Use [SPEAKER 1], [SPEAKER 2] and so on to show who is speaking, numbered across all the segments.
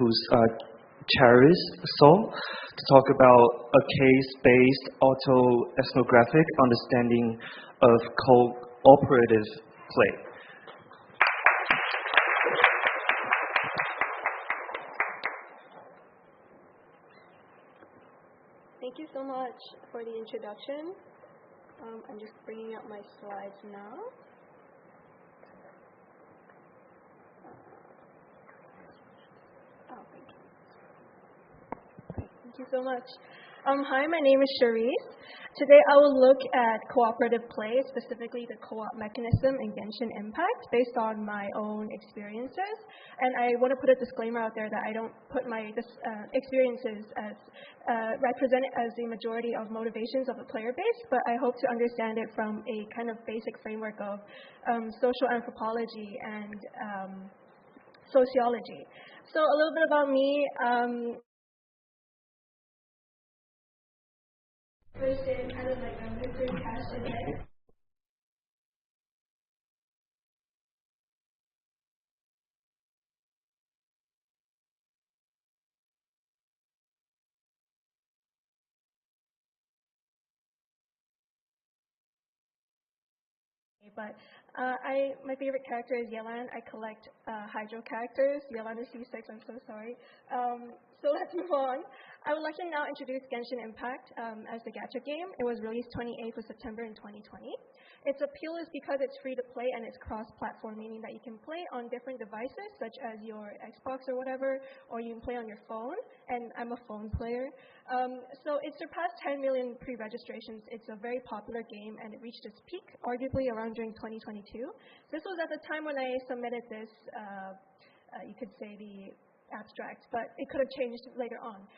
[SPEAKER 1] who's Charis Sol, to talk about a case-based autoethnographic understanding of cooperative play.
[SPEAKER 2] Thank you so much for the introduction. I'm just bringing up my slides now. Thank you so much. Hi, my name is Charisse. Today I will look at cooperative play, specifically the co-op mechanism and Genshin impact based on my own experiences. And I want to put a disclaimer out there that I don't put my experiences as represented as the majority of motivations of the player base, but I hope to understand it from a kind of basic framework of social anthropology and sociology. So a little bit about me. First in kind of like a mystery cash event. But my favorite character is Yelan. I collect Hydro characters. Yelan is C6, I'm so sorry. So let's move on. I would like to now introduce Genshin Impact as the gacha game. It was released 28th of September in 2020. Its appeal is because it's free to play and it's cross-platform, meaning that you can play on different devices such as your Xbox or whatever, or you can play on your phone, and I'm a phone player. So it surpassed 10 million pre-registrations. It's a very popular game and it reached its peak arguably around during 2022. This was at the time when I submitted this, you could say the abstract, but it could have changed later on.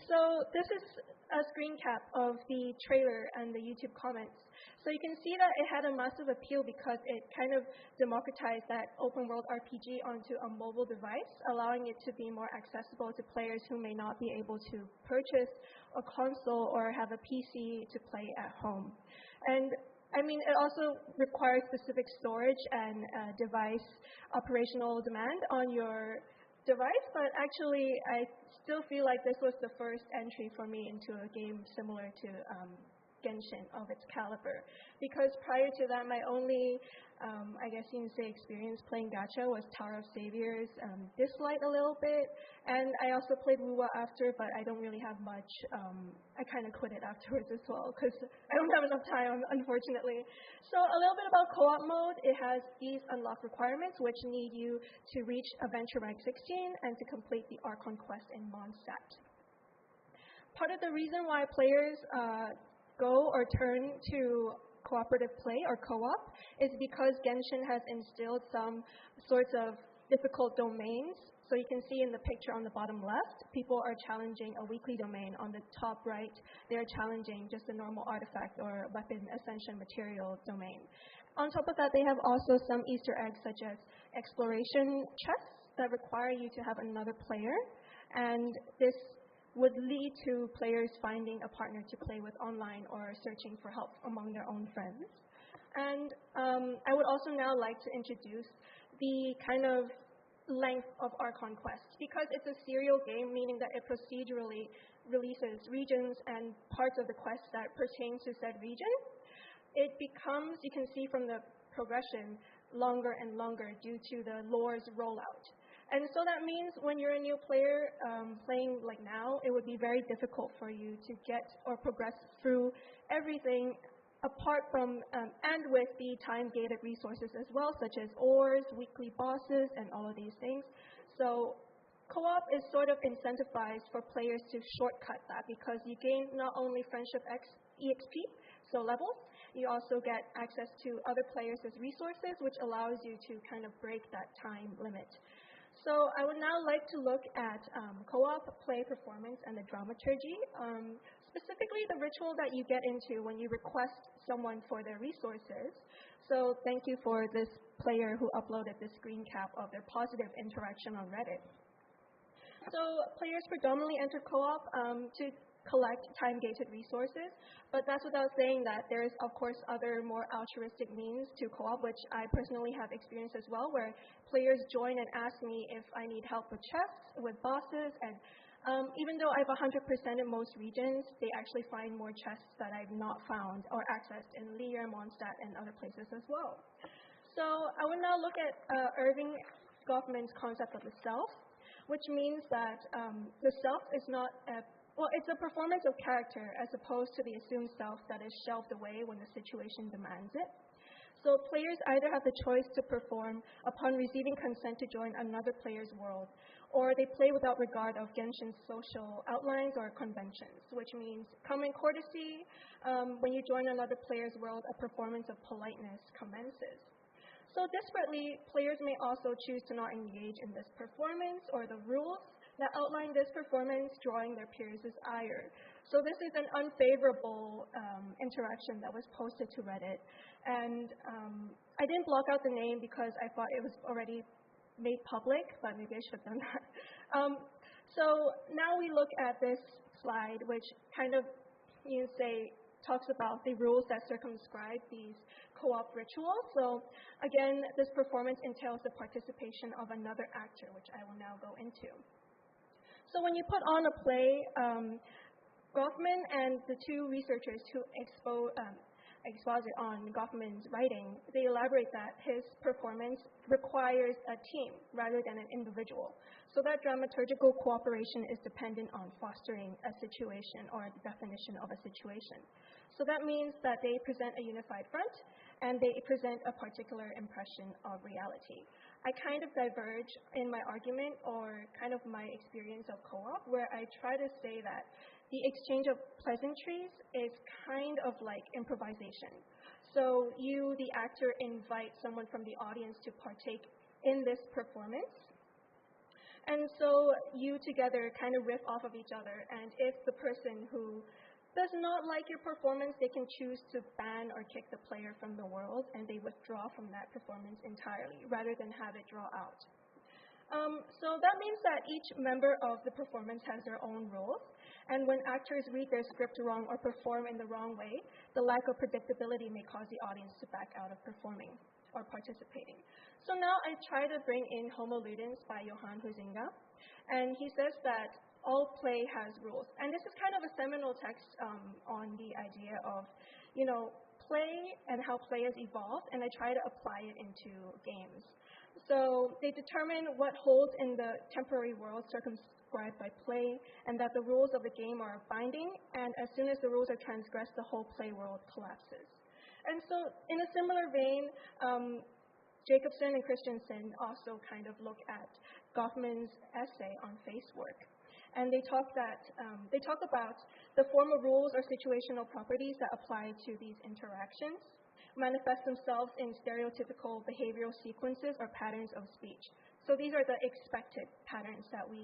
[SPEAKER 2] So this is a screen cap of the trailer and the YouTube comments. So you can see that it had a massive appeal because it kind of democratized that open world RPG onto a mobile device, allowing it to be more accessible to players who may not be able to purchase a console or have a PC to play at home. And I mean, it also requires specific storage and device operational demand on your device, but actually I still feel like this was the first entry for me into a game similar to Genshin of its caliber, because prior to that my only I guess you can say experience playing gacha was Tower of Saviors, Dislight a little bit, and I also played Wuwa after, but I don't really have much. I kind of quit it afterwards as well because I don't have enough time, unfortunately. So a little bit about co-op mode. It has these unlock requirements which need you to reach Adventure Rank 16 and to complete the Archon quest in Mondstadt. Part of the reason why players go or turn to cooperative play or co-op is because Genshin has instilled some sorts of difficult domains. So you can see in the picture on the bottom left, people are challenging a weekly domain. On the top right, they're challenging just a normal artifact or weapon ascension material domain. On top of that, they have also some Easter eggs such as exploration chests that require you to have another player, and this would lead to players finding a partner to play with online or searching for help among their own friends. And I would also now like to introduce the kind of length of Archon quests, because it's a serial game, meaning that it procedurally releases regions and parts of the quest that pertain to said region. It becomes, you can see from the progression, longer and longer due to the lore's rollout. And so that means when you're a new player playing like now, it would be very difficult for you to get or progress through everything apart from and with the time-gated resources as well, such as ores, weekly bosses, and all of these things. So co-op is sort of incentivized for players to shortcut that because you gain not only friendship EXP, so levels, you also get access to other players' resources, which allows you to kind of break that time limit. So I would now like to look at co-op play performance and the dramaturgy, specifically the ritual that you get into when you request someone for their resources. So thank you for this player who uploaded this screen cap of their positive interaction on Reddit. So players predominantly enter co-op to collect time-gated resources. But that's without saying that there is, of course, other more altruistic means to co-op, which I personally have experienced as well, where players join and ask me if I need help with chests, with bosses, and even though I've 100% in most regions, they actually find more chests that I've not found or accessed in Lier, Mondstadt, and other places as well. So I will now look at Irving Goffman's concept of the self, which means that the self is not it's a performance of character as opposed to the assumed self that is shelved away when the situation demands it. So players either have the choice to perform upon receiving consent to join another player's world, or they play without regard of Genshin's social outlines or conventions, which means common courtesy. When you join another player's world, a performance of politeness commences. So desperately, players may also choose to not engage in this performance or the rules that outline this performance, drawing their peers' ire. So this is an unfavorable interaction that was posted to Reddit. And I didn't block out the name because I thought it was already made public, but maybe I should have done that. So now we look at this slide, which kind of, talks about the rules that circumscribe these co-op rituals. So again, this performance entails the participation of another actor, which I will now go into. So when you put on a play, Goffman and the two researchers who exposit on Goffman's writing, they elaborate that his performance requires a team rather than an individual. So that dramaturgical cooperation is dependent on fostering a situation or the definition of a situation. So that means that they present a unified front and they present a particular impression of reality. I kind of diverge in my argument or kind of my experience of co-op, where I try to say that the exchange of pleasantries is kind of like improvisation. So you, the actor, invite someone from the audience to partake in this performance. And so you together kind of riff off of each other. And if the person who does not like your performance, they can choose to ban or kick the player from the world, and they withdraw from that performance entirely, rather than have it draw out. So that means that each member of the performance has their own rules, and when actors read their script wrong or perform in the wrong way, the lack of predictability may cause the audience to back out of performing or participating. So now I try to bring in Homo Ludens by Johan Huizinga, and he says that all play has rules. And this is kind of a seminal text on the idea of, play and how play has evolved, and I try to apply it into games. So they determine what holds in the temporary world circumscribed by play, and that the rules of the game are binding, and as soon as the rules are transgressed, the whole play world collapses. And so in a similar vein, Jacobson and Christensen also kind of look at Goffman's essay on face work. And they talk about the formal rules or situational properties that apply to these interactions, manifest themselves in stereotypical behavioral sequences or patterns of speech. So these are the expected patterns that we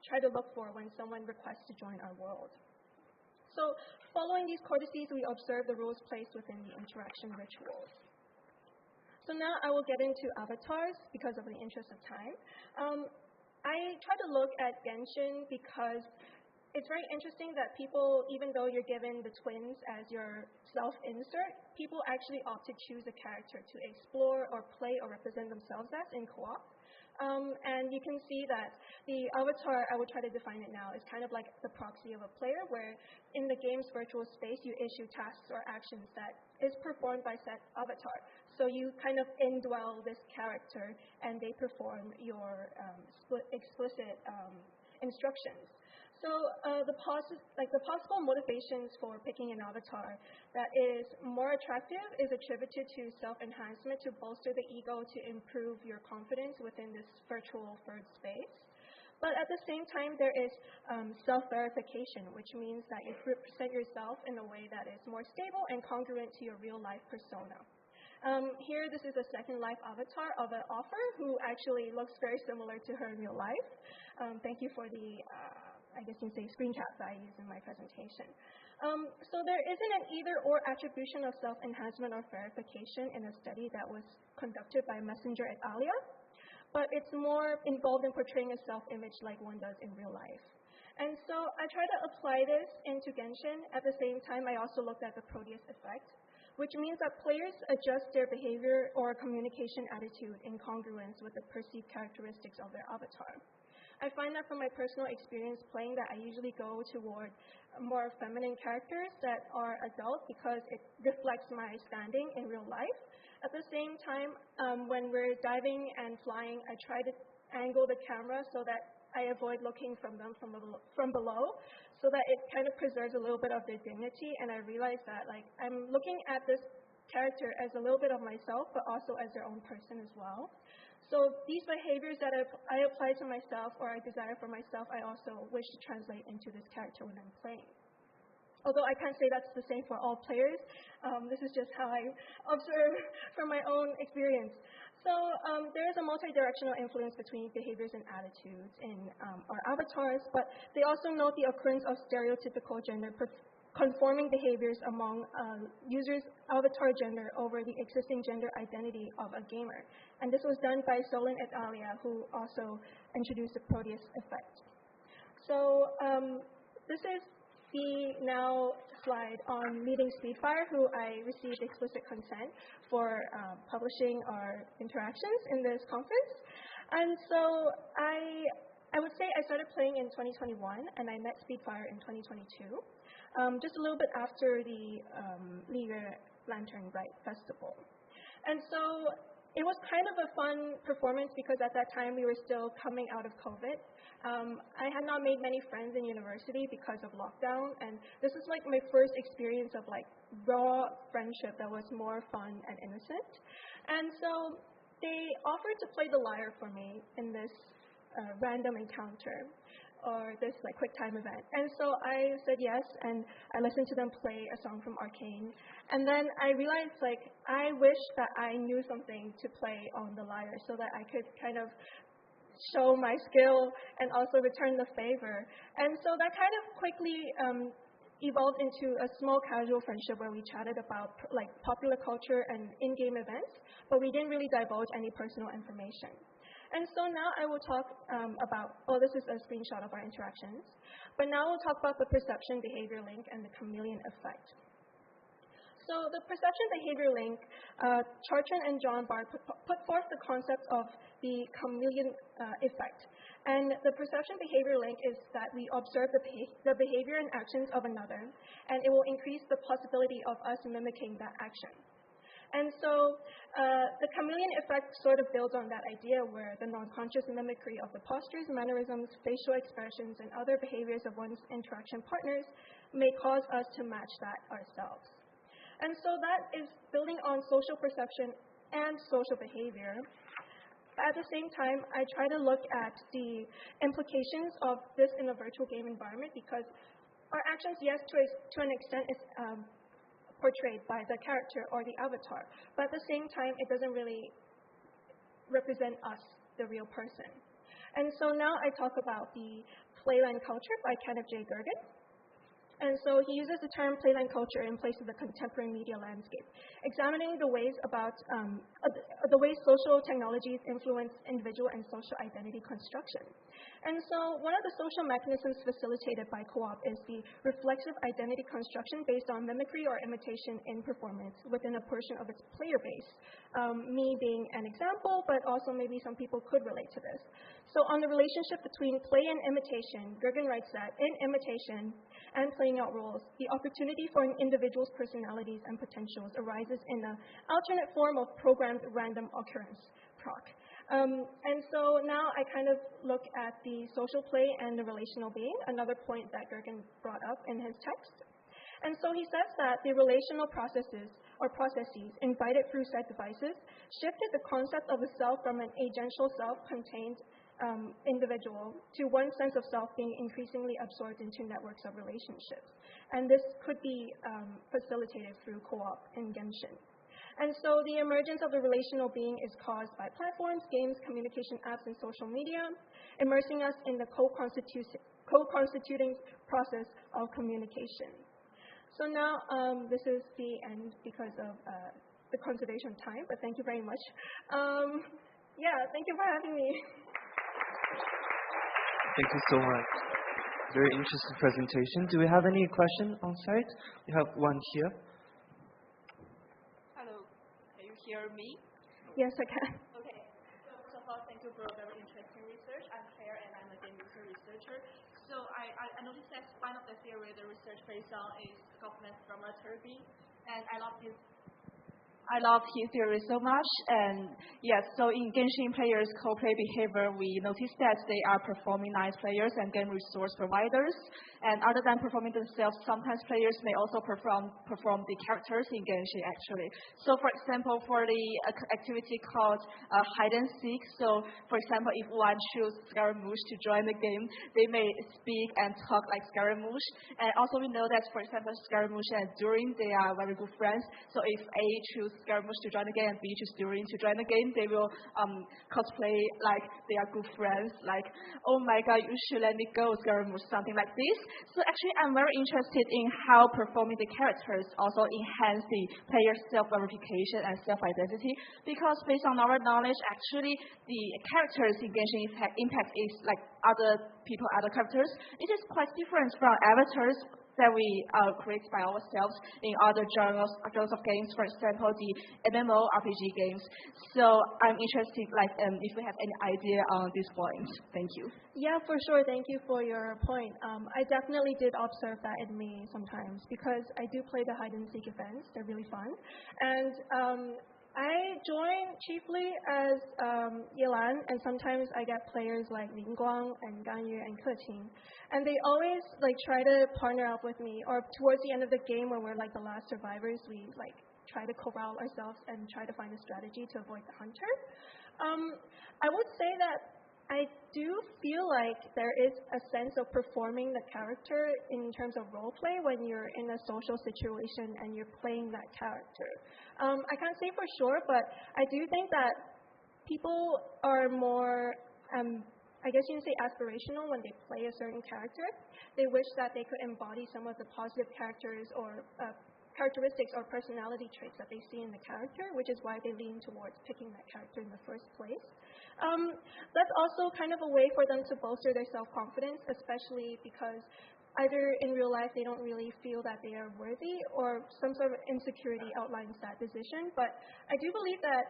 [SPEAKER 2] try to look for when someone requests to join our world. So following these courtesies, we observe the rules placed within the interaction rituals. So now I will get into avatars because of the interest of time. I try to look at Genshin because it's very interesting that people, even though you're given the twins as your self-insert, people actually opt to choose a character to explore or play or represent themselves as in co-op. And you can see that the avatar, I will try to define it now, is kind of like the proxy of a player, where in the game's virtual space, you issue tasks or actions that is performed by said avatar. So you kind of indwell this character, and they perform your explicit instructions. So the possible motivations for picking an avatar that is more attractive is attributed to self-enhancement to bolster the ego to improve your confidence within this virtual third space. But at the same time, there is self-verification, which means that you present yourself in a way that is more stable and congruent to your real-life persona. Here, this is a second life avatar of an author who actually looks very similar to her in real life. Thank you for the, I guess you can say, screen cap that I use in my presentation. So there isn't an either-or attribution of self-enhancement or verification in a study that was conducted by Messenger et al., but it's more involved in portraying a self-image like one does in real life. And so I try to apply this into Genshin. At the same time, I also looked at the Proteus effect, which means that players adjust their behavior or communication attitude in congruence with the perceived characteristics of their avatar. I find that from my personal experience playing that I usually go toward more feminine characters that are adult because it reflects my standing in real life. At the same time, when we're diving and flying, I try to angle the camera so that I avoid looking from them from below, so that it kind of preserves a little bit of their dignity. And I realize that I'm looking at this character as a little bit of myself, but also as their own person as well. So these behaviors that I apply to myself or I desire for myself, I also wish to translate into this character when I'm playing. Although I can't say that's the same for all players. This is just how I observe from my own experience. So there is a multi-directional influence between behaviors and attitudes in our avatars, but they also note the occurrence of stereotypical gender conforming behaviors among users' avatar gender over the existing gender identity of a gamer. And this was done by Solon et al., who also introduced the Proteus effect. So this is the now slide on meeting Speedfire, who I received explicit consent for publishing our interactions in this conference. And so I would say I started playing in 2021, and I met Speedfire in 2022, just a little bit after the Liga Lantern Rite Festival. And so it was kind of a fun performance because at that time we were still coming out of COVID. I had not made many friends in university because of lockdown, and this is like my first experience of like raw friendship that was more fun and innocent. And so they offered to play the lyre for me in this random encounter or this like quick time event. And so I said yes, and I listened to them play a song from Arcane. And then I realized like I wish that I knew something to play on the lyre so that I could kind of show my skill and also return the favor. And so that kind of quickly evolved into a small casual friendship where we chatted about like popular culture and in-game events, but we didn't really divulge any personal information. And so now I will talk this is a screenshot of our interactions, but now we'll talk about the perception behavior link and the chameleon effect. So the perception behavior link, Chartrand and John Barr put forth the concept of the chameleon effect. And the perception behavior link is that we observe the behavior and actions of another, and it will increase the possibility of us mimicking that action. And so the chameleon effect sort of builds on that idea where the non-conscious mimicry of the postures, mannerisms, facial expressions, and other behaviors of one's interaction partners may cause us to match that ourselves. And so that is building on social perception and social behavior. At the same time, I try to look at the implications of this in a virtual game environment because our actions, yes, to an extent, is portrayed by the character or the avatar, but at the same time, it doesn't really represent us, the real person. And so now I talk about the playland culture by Kenneth J. Gergen. And so he uses the term playland culture in place of the contemporary media landscape, examining the ways social technologies influence individual and social identity construction. And so one of the social mechanisms facilitated by co-op is the reflexive identity construction based on mimicry or imitation in performance within a portion of its player base. Me being an example, but also maybe some people could relate to this. So on the relationship between play and imitation, Gergen writes that in imitation and playing out roles, the opportunity for an individual's personalities and potentials arises in an alternate form of programmed random occurrence, PROC. And so now I kind of look at the social play and the relational being, another point that Gergen brought up in his text. And so he says that the relational processes invited through said devices shifted the concept of the self from an agential self-contained individual to one sense of self being increasingly absorbed into networks of relationships. And this could be facilitated through co-op in Genshin. And so the emergence of the relational being is caused by platforms, games, communication apps, and social media, immersing us in the co-constituting process of communication. So now this is the end because of the conservation of time, but thank you very much. Thank you for having me.
[SPEAKER 1] Thank you so much. very interesting presentation. Do we have any question on site? We have one here.
[SPEAKER 3] Hello, can you hear me?
[SPEAKER 2] Yes, I can.
[SPEAKER 3] Okay, so first of all, thank you for a very interesting research. I'm Claire and I'm a game user researcher. So I noticed that one of the theory the research based on is governance dramaturgy, and I love his theory so much. And yes, so in Genshin players' co-play behavior, we noticed that they are performing nice players and game resource providers. And other than performing themselves, sometimes players may also perform the characters in Genshin actually. So for example, for the activity called hide and seek, so for example, if one chooses Scaramouche to join the game, they may speak and talk like Scaramouche. And also we know that, for example, Scaramouche and Durin, they are very good friends. So if A chooses Scaramouche to join the game and B chooses Durin to join the game, they will cosplay like they are good friends, like, oh my god, you should let me go, Scaramouche, something like this. So actually, I'm very interested in how performing the characters also enhance the player's self-verification and self-identity, because based on our knowledge, actually, the characters in Genshin Impact is like other people, other characters. It is quite different from avatars that we create by ourselves in other genres of games, for example, the MMORPG games. So I'm interested, like, if we have any idea on this point. Thank you.
[SPEAKER 2] Yeah, for sure. Thank you for your point. I definitely did observe that in me sometimes, because I do play the hide and seek events. They're really fun. And I join chiefly as Yelan, and sometimes I get players like Lin Guang and Ganyu and Keqing. And they always like try to partner up with me, or towards the end of the game when we're like the last survivors, we like try to corral ourselves and try to find a strategy to avoid the hunter. I would say that I do feel like there is a sense of performing the character in terms of role play when you're in a social situation and you're playing that character. I can't say for sure, but I do think that people are more, I guess you can say, aspirational when they play a certain character. They wish that they could embody some of the positive characters or characteristics or personality traits that they see in the character, which is why they lean towards picking that character in the first place. That's also kind of a way for them to bolster their self-confidence, especially because either in real life they don't really feel that they are worthy, or some sort of insecurity outlines that decision. But I do believe that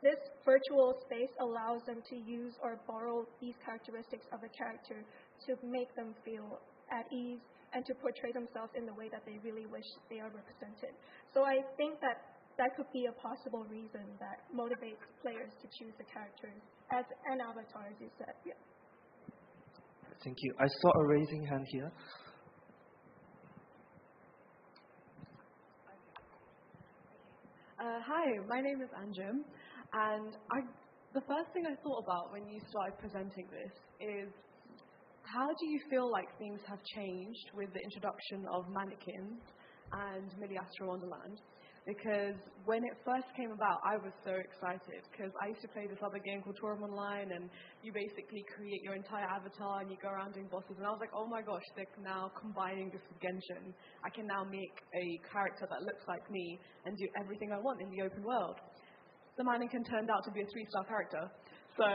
[SPEAKER 2] this virtual space allows them to use or borrow these characteristics of a character to make them feel at ease and to portray themselves in the way that they really wish they are represented. So I think that that could be a possible reason that motivates players to choose the characters as an avatar, as you said. Yeah.
[SPEAKER 1] Thank you. I saw a raising hand here.
[SPEAKER 4] Hi, my name is Anjum, and the first thing I thought about when you started presenting this is, how do you feel like things have changed with the introduction of mannequins and Millie Astro Wonderland? Because when it first came about, I was so excited, because I used to play this other game called Tourism Online, and you basically create your entire avatar and you go around doing bosses, and I was like, oh my gosh, they're now combining this with Genshin. I can now make a character that looks like me and do everything I want in the open world. The mannequin turned out to be a 3-star character, so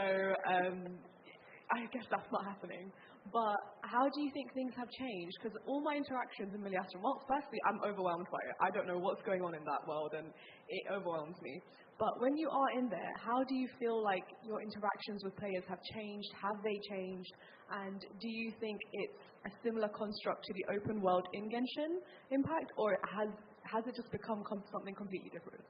[SPEAKER 4] I guess that's not happening. But how do you think things have changed? Because all my interactions in Millie Astro, well, firstly, I'm overwhelmed by it. I don't know what's going on in that world, and it overwhelms me. But when you are in there, how do you feel like your interactions with players have changed? Have they changed? And do you think it's a similar construct to the open world in Genshin Impact, or has it just become something completely different?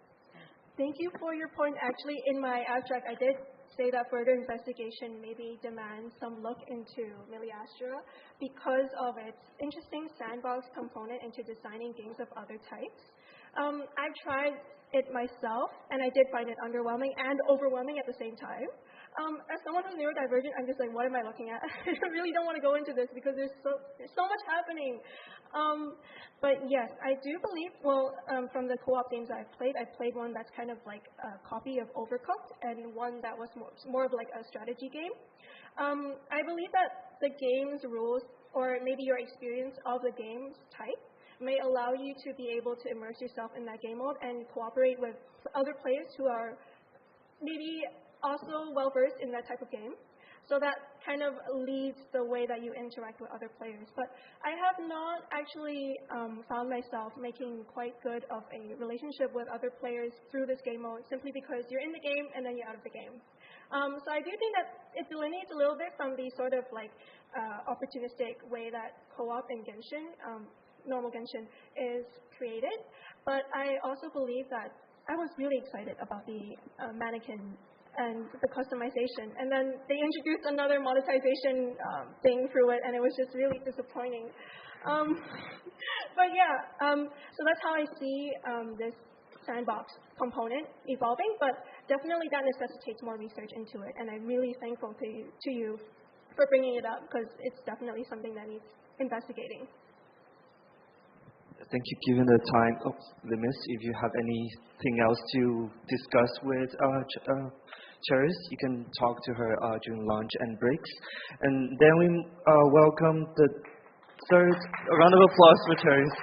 [SPEAKER 2] Thank you for your point. Actually, in my abstract, I did say that further investigation maybe demands some look into Millie Astro because of its interesting sandbox component into designing games of other types. I've tried it myself, and I did find it underwhelming and overwhelming at the same time. As someone who's neurodivergent, I'm just like, what am I looking at? I really don't want to go into this because there's so much happening. But yes, I do believe, from the co-op games I played one that's kind of like a copy of Overcooked, and one that was more of like a strategy game. I believe that the game's rules, or maybe your experience of the game's type, may allow you to be able to immerse yourself in that game mode and cooperate with other players who are maybe also well-versed in that type of game. So that kind of leads the way that you interact with other players. But I have not actually found myself making quite good of a relationship with other players through this game mode, simply because you're in the game and then you're out of the game. So I do think that it delineates a little bit from the sort of like opportunistic way that co-op in Genshin, normal Genshin, is created. But I also believe that I was really excited about the mannequin and the customization. And then they introduced another monetization thing through it, and it was just really disappointing. But yeah, so that's how I see this sandbox component evolving, but definitely that necessitates more research into it, and I'm really thankful to you for bringing it up, because it's definitely something that needs investigating.
[SPEAKER 1] Thank you. Given the time limit, if you have anything else to discuss with Cheris, you can talk to her during lunch and breaks. And then we welcome the third round of applause for Cheris.